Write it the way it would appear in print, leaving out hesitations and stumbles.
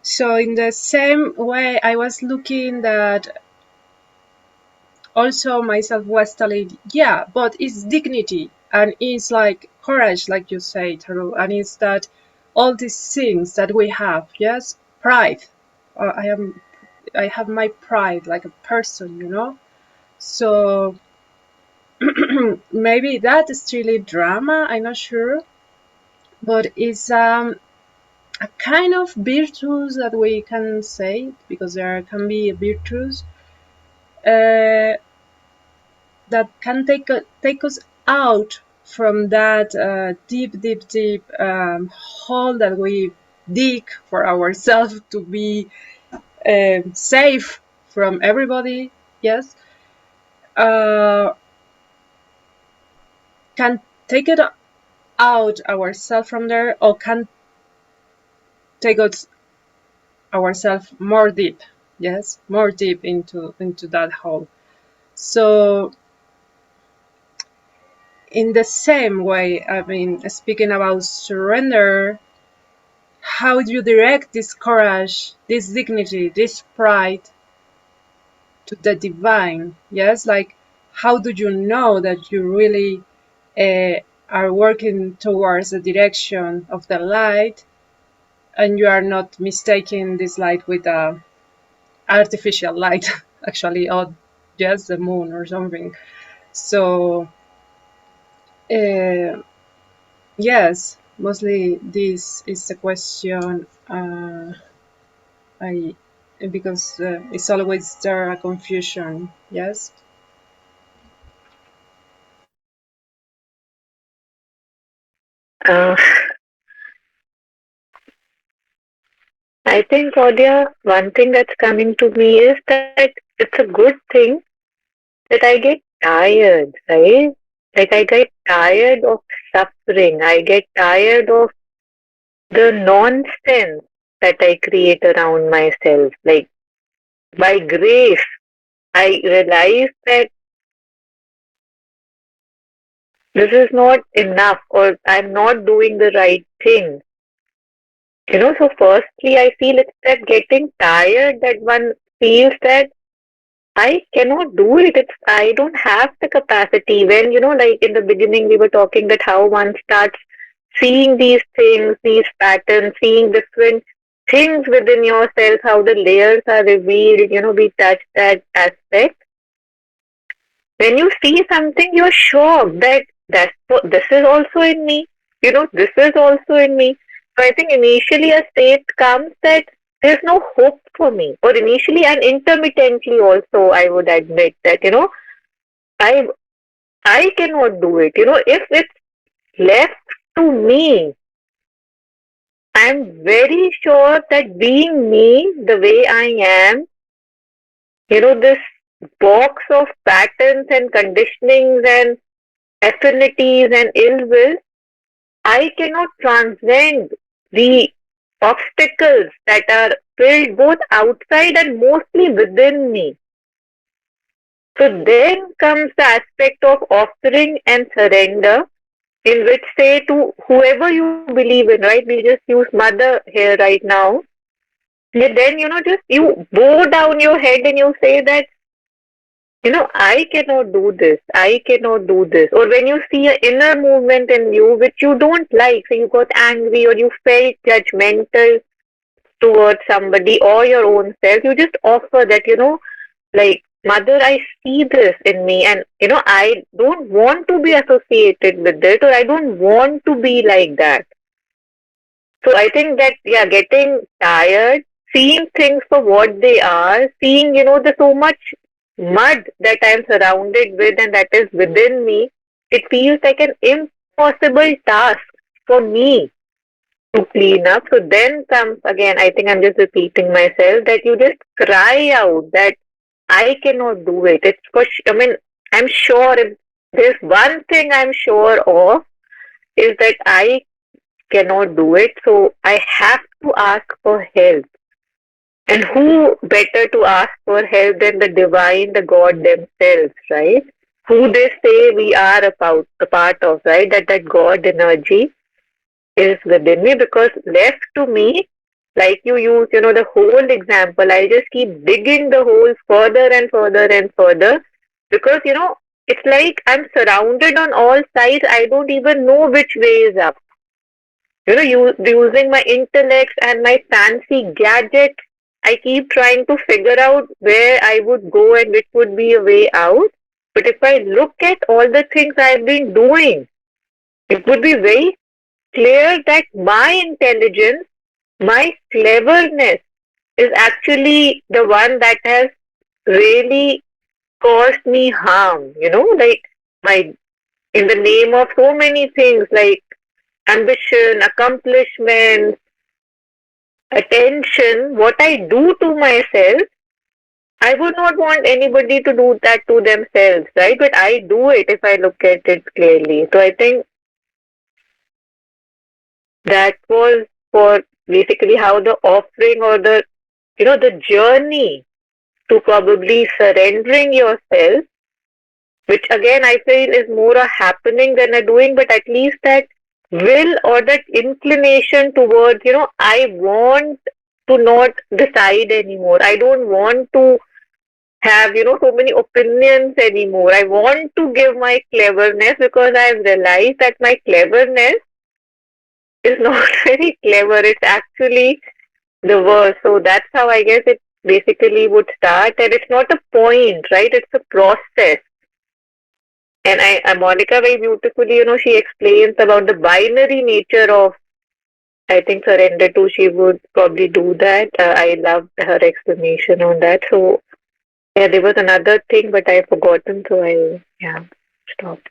So in the same way, I was looking that also myself was telling, yeah, but it's dignity and it's like courage, like you say, Taru, and it's that all these things that we have, yes, pride. I have my pride like a person, you know. So maybe that is really drama. I'm not sure, but it's a kind of virtues that we can say, because there can be virtues uh, that can take us out from that deep hole that we dig for ourselves to be safe from everybody. Yes, uh, can take it out ourselves from there, or can take us ourselves more deep. Yes, more deep into that hole. So in the same way, I mean, speaking about surrender, how do you direct this courage, this dignity, this pride to the divine? Yes, like how do you know that you really are working towards the direction of the light, and you are not mistaking this light with a artificial light, actually, or just the moon or something. So yes, mostly this is a question. I because it's always there a confusion. Yes. Uh, I think, Claudia, one thing that's coming to me is that it's a good thing that I get tired, right? Like I get tired of suffering. I get tired of the nonsense that I create around myself. Like by grace, I realize that this is not enough or I'm not doing the right thing. So firstly, I feel it's that getting tired that one feels that I cannot do it. I don't have the capacity. When, like in the beginning, we were talking that how one starts seeing these things, these patterns, seeing different things within yourself, how the layers are revealed, we touch that aspect. When you see something, you're shocked that this is also in me. This is also in me. So I think initially a state comes that there's no hope for me. Or initially and intermittently also, I would admit that, I I cannot do it. If it's left to me, I'm very sure that being me the way I am, this box of patterns and conditionings and affinities and ill will, I cannot transcend the obstacles that are filled both outside and mostly within me. So then comes the aspect of offering and surrender, in which say to whoever you believe in, right? We just use mother here right now. And then, just you bow down your head and you say that, I cannot do this. I cannot do this. Or when you see an inner movement in you which you don't like, so you got angry or you felt judgmental towards somebody or your own self, you just offer that, like, mother, I see this in me and, I don't want to be associated with it or I don't want to be like that. So I think that, yeah, getting tired, seeing things for what they are, seeing, the so much mud that I'm surrounded with and that is within me, it feels like an impossible task for me to clean up. So then comes again, I think I'm just repeating myself that you just cry out that I cannot do it. It's for, I mean, I'm sure if there's one thing I'm sure of is that I cannot do it. So I have to ask for help. And who better to ask for help than the divine, the God themselves, right? Who they say we are a part of, right? That God energy is within me because left to me, like you use, the whole example, I just keep digging the holes further and further and further because, it's like I'm surrounded on all sides. I don't even know which way is up. Using my intellect and my fancy gadgets, I keep trying to figure out where I would go and which would be a way out. But if I look at all the things I've been doing, it would be very clear that my intelligence, my cleverness is actually the one that has really caused me harm, like my in the name of so many things like ambition, accomplishment, attention, what I do to myself, I would not want anybody to do that to themselves, right? But I do it if I look at it clearly. So I think that was for basically how the offering or the journey to probably surrendering yourself, which again I feel is more a happening than a doing, but at least that will or that inclination towards, I want to not decide anymore. I don't want to have, so many opinions anymore. I want to give my cleverness because I've realized that my cleverness is not very clever. It's actually the worst. So that's how I guess it basically would start. And it's not a point, right? It's a process. And Monica very beautifully, she explains about the binary nature of, I think, surrender to. She would probably do that. I loved her explanation on that. So, yeah, there was another thing, but I've forgotten. So I, yeah, stopped.